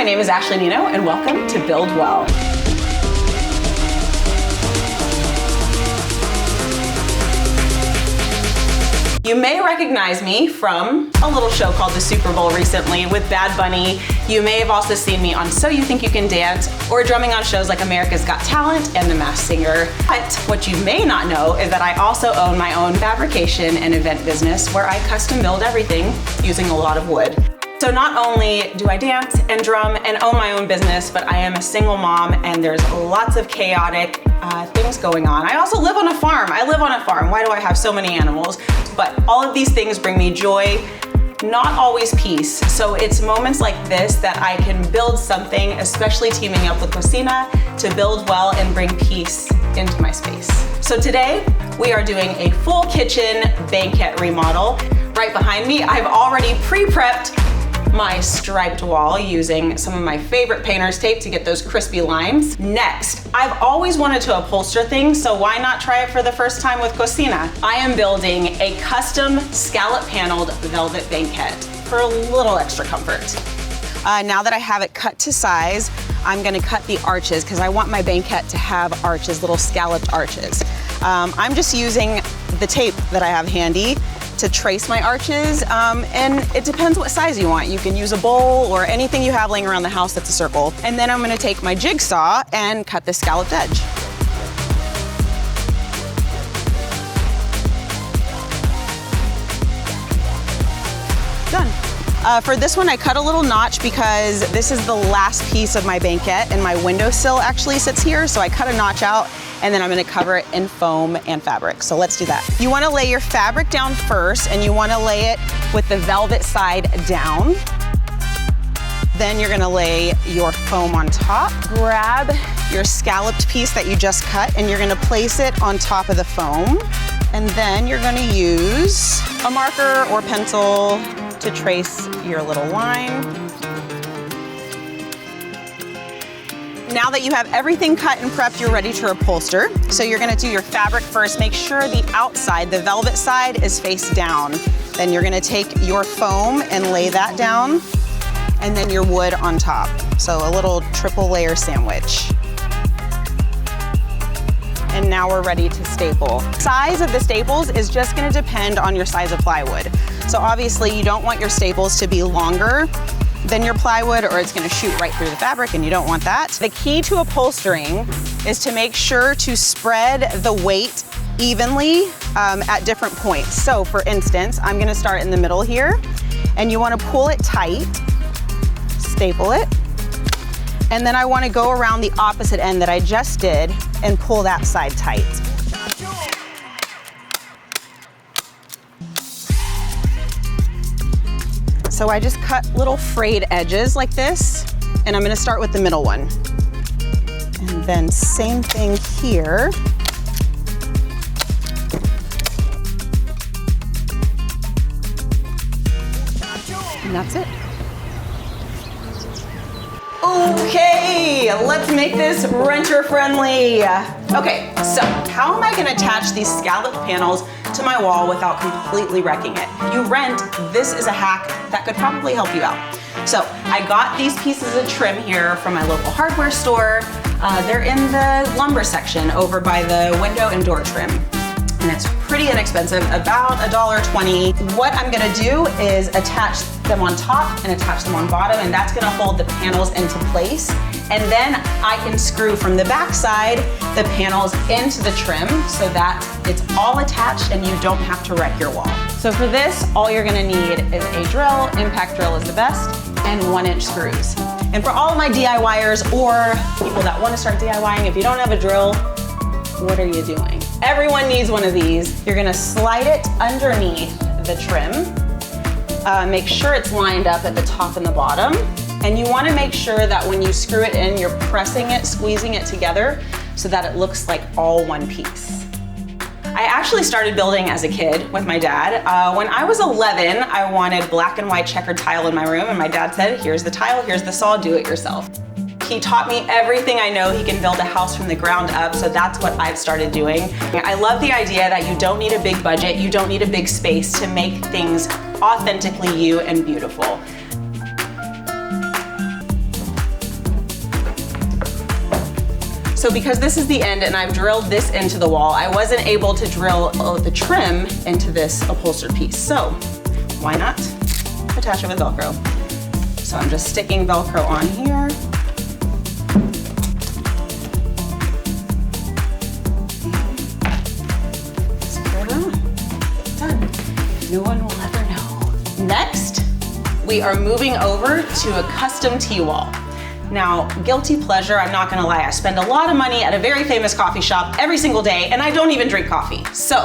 my name is Ashlee Nino and welcome to BuildWell. You may recognize me from a little show called the Super Bowl recently with Bad Bunny. You may have also seen me on So You Think You Can Dance or drumming on shows like America's Got Talent and The Masked Singer. But what you may not know is that I also own my own fabrication and event business where I custom build everything using a lot of wood. So not only do I dance and drum and own my own business, but I am a single mom and there's lots of chaotic things going on. I also live on a farm. I live on a farm. Why do I have so many animals? But all of these things bring me joy, not always peace. So it's moments like this that I can build something, especially teaming up with Cocina to build well and bring peace into my space. So today we are doing a full kitchen banquette remodel. Right behind me, I've already pre-prepped my striped wall using some of my favorite painter's tape to get those crispy lines. Next, I've always wanted to upholster things, so why not try it for the first time with Cocina? I am building a custom scallop paneled velvet banquette for a little extra comfort. Now that I have it cut to size, I'm gonna cut the arches because I want my banquette to have arches, little scalloped arches. I'm just using the tape that I have handy to trace my arches, and it depends what size you want. You can use a bowl or anything you have laying around the house that's a circle. And then I'm gonna take my jigsaw and cut this scalloped edge. Done. For this one, I cut a little notch because this is the last piece of my banquette and my windowsill actually sits here, so I cut a notch out and then I'm gonna cover it in foam and fabric. So let's do that. You wanna lay your fabric down first and you wanna lay it with the velvet side down. Then you're gonna lay your foam on top. Grab your scalloped piece that you just cut and you're gonna place it on top of the foam. And then you're gonna use a marker or pencil to trace your little line. Now that you have everything cut and prepped, you're ready to upholster. So you're gonna do your fabric first. Make sure the outside, the velvet side, is face down. Then you're gonna take your foam and lay that down, and then your wood on top. So a little triple layer sandwich. And now we're ready to staple. Size of the staples is just gonna depend on your size of plywood. So obviously you don't want your staples to be longer than your plywood or it's gonna shoot right through the fabric and you don't want that. The key to upholstering is to make sure to spread the weight evenly at different points. So for instance, I'm gonna start in the middle here and you wanna pull it tight, staple it, and then I wanna go around the opposite end that I just did and pull that side tight. So I just cut little frayed edges like this, and I'm gonna start with the middle one. And then same thing here. And that's it. Okay, let's make this renter friendly. Okay, so how am I gonna attach these scalloped panels to my wall without completely wrecking it? You rent, this is a hack that could probably help you out. So I got these pieces of trim here from my local hardware store. They're in the lumber section over by the window and door trim. And it's pretty inexpensive, about $1.20. What I'm gonna do is attach them on top and attach them on bottom, and that's gonna hold the panels into place. And then I can screw from the back side the panels into the trim so that it's all attached and you don't have to wreck your wall. So for this, all you're gonna need is a drill, impact drill is the best, and 1-inch screws. And for all of my DIYers or people that wanna start DIYing, if you don't have a drill, what are you doing? Everyone needs one of these. You're gonna slide it underneath the trim. Make sure it's lined up at the top and the bottom. And you wanna make sure that when you screw it in, you're pressing it, squeezing it together so that it looks like all one piece. I actually started building as a kid with my dad. When I was 11, I wanted black and white checkered tile in my room, and my dad said, here's the tile, here's the saw, do it yourself. He taught me everything I know. He can build a house from the ground up, so that's what I've started doing. I love the idea that you don't need a big budget, you don't need a big space to make things authentically you and beautiful. So because this is the end and I've drilled this into the wall, I wasn't able to drill the trim into this upholstered piece. So why not attach it with Velcro? So I'm just sticking Velcro on here. Secure it on. Done. No one will ever know. Next, we are moving over to a custom tea wall. Now, guilty pleasure, I'm not gonna lie, I spend a lot of money at a very famous coffee shop every single day, and I don't even drink coffee. So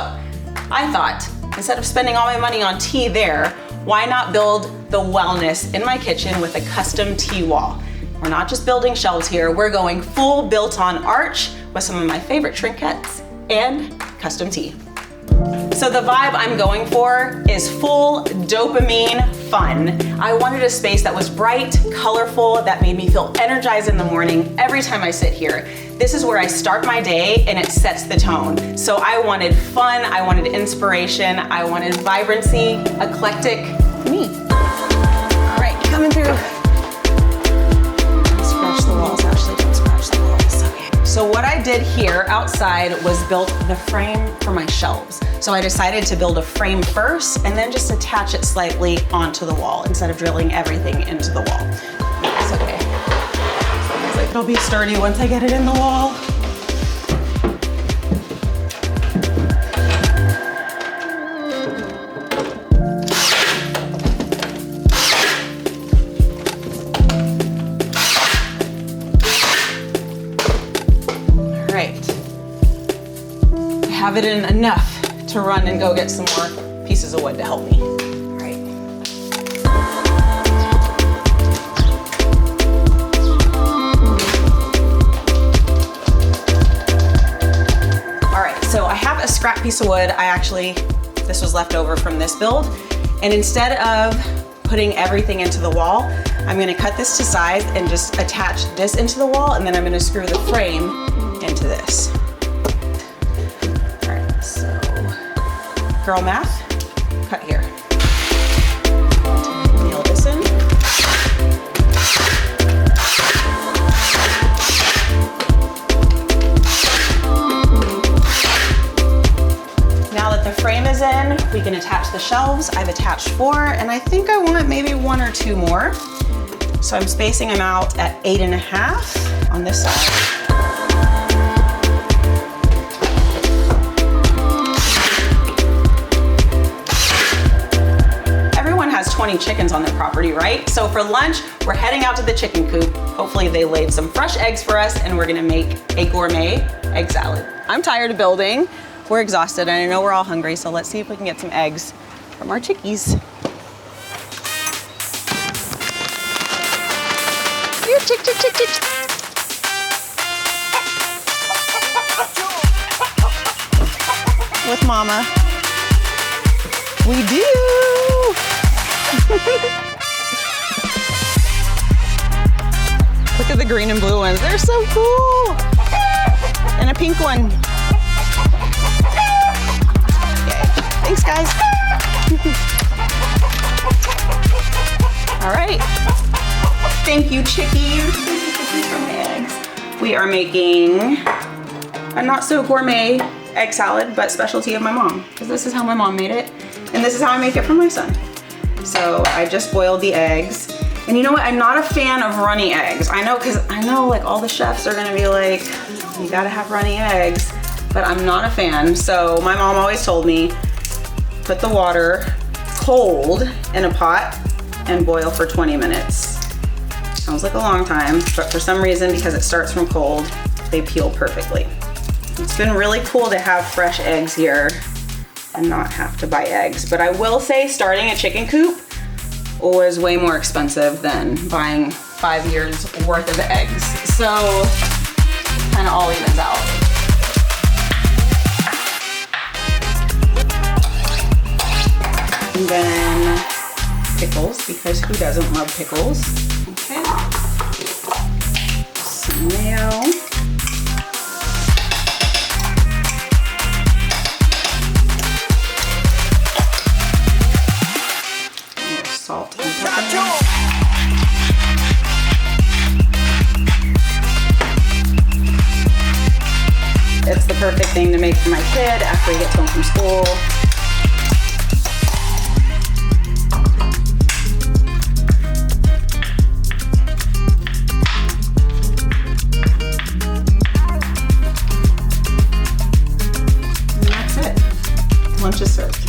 I thought, instead of spending all my money on tea there, why not build the wellness in my kitchen with a custom tea wall? We're not just building shelves here, we're going full built-on arch with some of my favorite trinkets and custom tea. So the vibe I'm going for is full dopamine fun. I wanted a space that was bright, colorful, that made me feel energized in the morning every time I sit here. This is where I start my day and it sets the tone. So I wanted fun, I wanted inspiration, I wanted vibrancy, eclectic me. All right, coming through. Don't scratch the walls, Ashlee, don't scratch the walls. Okay. So what I did here outside was built the frame for my shelves. So I decided to build a frame first and then just attach it slightly onto the wall instead of drilling everything into the wall. It's okay. Sounds like it'll be sturdy once I get it in the wall. All right. I have it in enough to run and go get some more pieces of wood to help me. All right. All right, so I have a scrap piece of wood. This was left over from this build. And instead of putting everything into the wall, I'm gonna cut this to size and just attach this into the wall, and then I'm gonna screw the frame into this. Girl math, cut here. Nail this in. Now that the frame is in, we can attach the shelves. I've attached 4, and I think I want maybe 1 or 2 more. So I'm spacing them out at 8.5 on this side. Has 20 chickens on their property, right? So for lunch, we're heading out to the chicken coop. Hopefully they laid some fresh eggs for us and we're gonna make a gourmet egg salad. I'm tired of building. We're exhausted and I know we're all hungry, so let's see if we can get some eggs from our chickies. Here, chick, chick, chick, chick. With mama. We do. Look at the green and blue ones. They're so cool. And a pink one. Okay. Thanks, guys. All right. Thank you, chickies. For my eggs. We are making a not so gourmet egg salad, but specialty of my mom, because this is how my mom made it, and this is how I make it for my son. So I just boiled the eggs. And you know what, I'm not a fan of runny eggs. I know like all the chefs are gonna be like, you gotta have runny eggs, but I'm not a fan. So my mom always told me, put the water cold in a pot and boil for 20 minutes. Sounds like a long time, but for some reason, because it starts from cold, they peel perfectly. It's been really cool to have fresh eggs here and not have to buy eggs. But I will say starting a chicken coop was way more expensive than buying 5 years worth of eggs. So kind of all evens out. And then pickles, because who doesn't love pickles? Okay. Some mayo. Salt and pepper. thing to make for my kid after he gets home from school. And that's it. Lunch is served.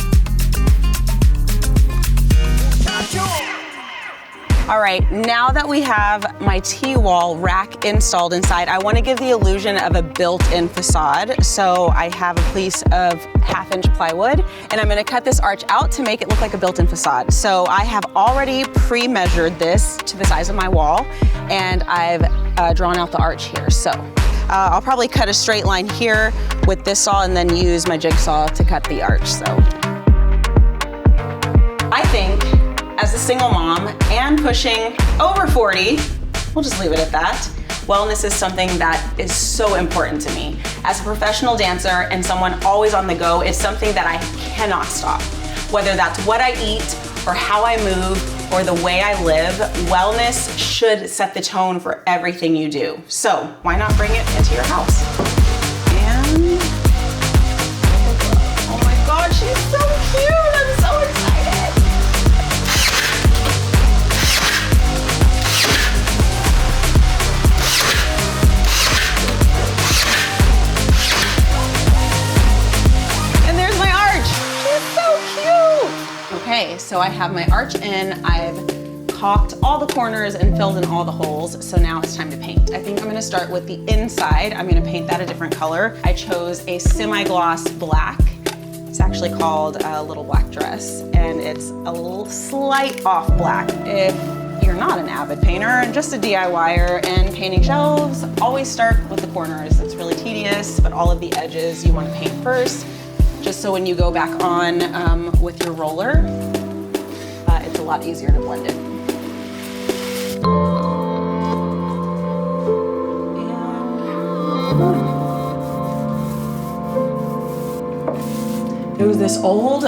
All right, now that we have my T-wall rack installed inside, I want to give the illusion of a built-in facade. So I have a piece of 1/2-inch plywood, and I'm going to cut this arch out to make it look like a built-in facade. So I have already pre-measured this to the size of my wall, and I've drawn out the arch here. So I'll probably cut a straight line here with this saw and then use my jigsaw to cut the arch. So I think, as a single mom and pushing over 40, we'll just leave it at that, wellness is something that is so important to me. As a professional dancer and someone always on the go, it's something that I cannot stop. Whether that's what I eat or how I move or the way I live, wellness should set the tone for everything you do. So why not bring it into your house? And, oh my God, she's so cute, I'm so excited. Okay, so I have my arch in, I've caulked all the corners and filled in all the holes, so now it's time to paint. I think I'm gonna start with the inside. I'm gonna paint that a different color. I chose a semi-gloss black. It's actually called a Little Black Dress, and it's a little slight off black. If you're not an avid painter and just a DIYer and painting shelves, always start with the corners. It's really tedious, but all of the edges you wanna paint first, just so when you go back on with your roller, it's a lot easier to blend it. And it was this old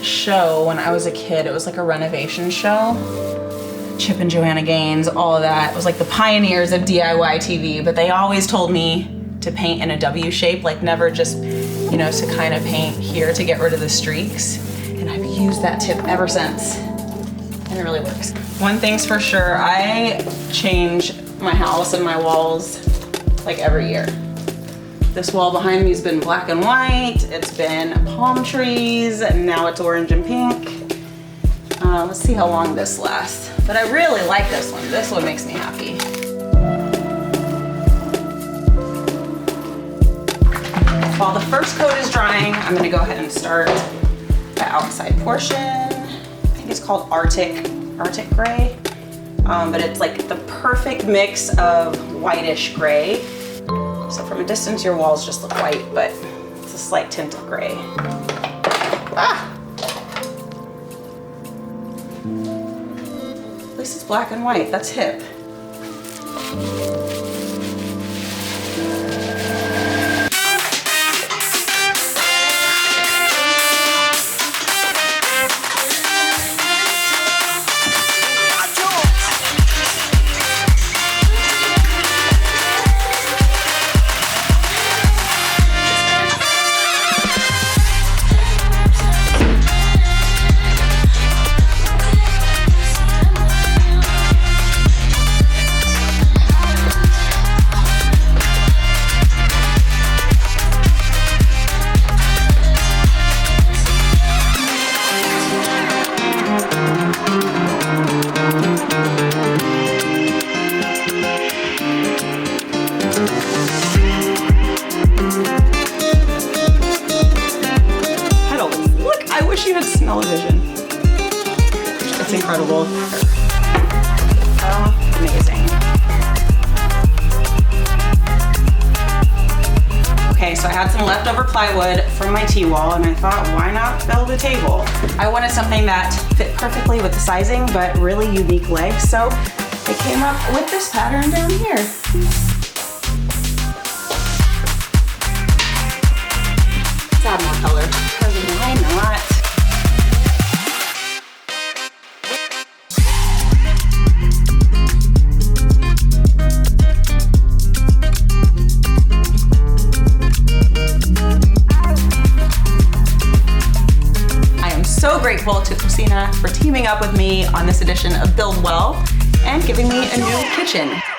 show when I was a kid. It was like a renovation show. Chip and Joanna Gaines, all of that. It was like the pioneers of DIY TV, but they always told me to paint in a W shape, like never just, you know, to kind of paint here to get rid of the streaks. And I've used that tip ever since, and it really works. One thing's for sure, I change my house and my walls like every year. This wall behind me has been black and white, it's been palm trees, and now it's orange and pink. Let's see how long this lasts. But I really like this one. This one makes me happy. While the first coat is drying, I'm gonna go ahead and start the outside portion. I think it's called Arctic gray, but it's like the perfect mix of whitish gray. So from a distance, your walls just look white, but it's a slight tint of gray. Ah! At least it's black and white, that's hip. Smell-o-vision. It's incredible. Oh, amazing. Okay, so I had some leftover plywood from my T-wall and I thought, why not build a table? I wanted something that fit perfectly with the sizing, but really unique legs, so I came up with this pattern down here. Let's add more color, because why not? grateful to Cocina for teaming up with me on this edition of BuildWell and giving me a new kitchen.